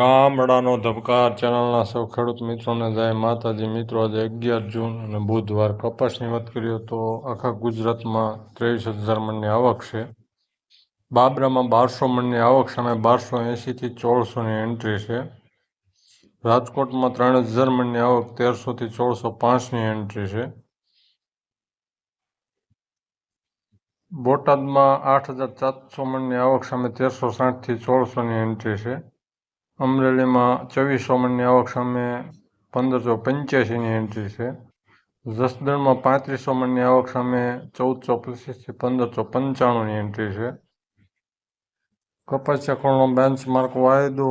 ગામડાનો ધબકાર ચેનલના સૌ ખેડૂત મિત્રોને જય માતાજી. મિત્રો આજે 11 જૂન અને બુધવાર કપાસની વાત કરીએ તો આખા ગુજરાતમાં 23,000 મણની આવક છે. બાબરામાં 1200 મણની આવક સામે 1280 થી 1400ની એન્ટ્રી છે. રાજકોટમાં 3000 મણની આવક 1300 થી 1405ની એન્ટ્રી છે. બોટાદમાં 8400 મણની આવક સામે 1360 થી 1600ની એન્ટ્રી છે. અમરેલીમાં 2400 મણની આવક સામે 1585ની એન્ટ્રી છે. જસદણમાં 3500 મણની આવક સામે 1425થી 1595ની એન્ટ્રી છે. કપાસિયા ખોળનો બેન્ચમાર્ક વાયદો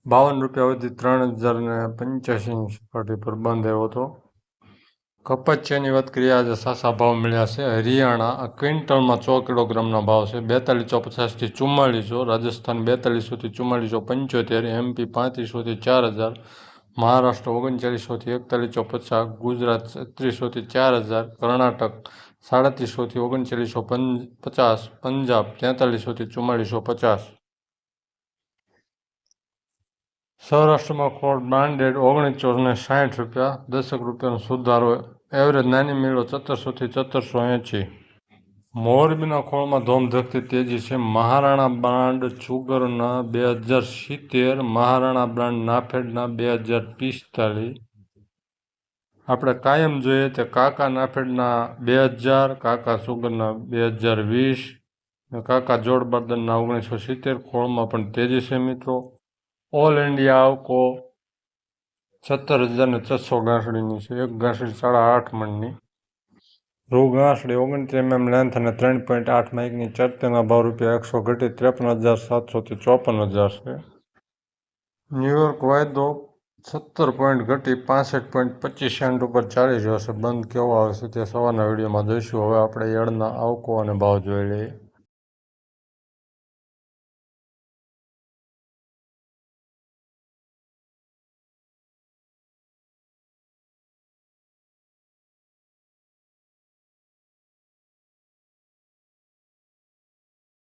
52 રૂપિયા વધી 3085ની સપાટી પર બંધાયો હતો. કપાસિયાની વાત કરીએ આજે સાસા ભાવ મળ્યા છે. હરિયાણા આ ક્વિન્ટલમાં 100 કિલોગ્રામના ભાવ છે 4250 થી 4400. રાજસ્થાન 4200 થી 4475. MP 3500 થી 4000. મહારાષ્ટ્ર 3900 થી 4150. ગુજરાત 3600 થી 4000. કર્ણાટક 3700 થી 3950. પંજાબ 4300 થી 4450. સૌરાષ્ટ્રમાં ખોળ બ્રાન્ડેડ 1960 રૂપિયા, 10 રૂપિયાનો સુધારો. એવરેજ નાની મિલો 1700 થી 1780. મોરબીના ખોળમાં ધોમધખતી તેજી છે. મહારાણા બ્રાન્ડ સુગરના 2070. મહારાણા બ્રાન્ડ નાફેડના 2045. આપણે કાયમ જોઈએ તે કાકા નાફેડના 2000, કાકા સુગરના 2020 અને કાકા જોડબર્દનના 1970. ખોળમાં પણ તેજી છે મિત્રો. ઓલ ઇન્ડિયા આવકો 17,600 ગાંસડીની છે. એક ગાંસડી 8.5 મણની. રૂ ગાંસડી 29 mm લેન્થ અને 3.8 માઇકની. ચરતેના ભાવ ₹100 ઘટી 53,700 થી 54,000 છે. ન્યુયોર્ક વાયદો 17 પોઈન્ટ ઘટી 65.25 સેન્ટ ઉપર ચાલી રહ્યો છે. બંધ કેવો આવે છે તે સવારના વિડીયોમાં જોઈશું. હવે આપણે યળના આવકો અને ભાવ જોઈ લઈએ.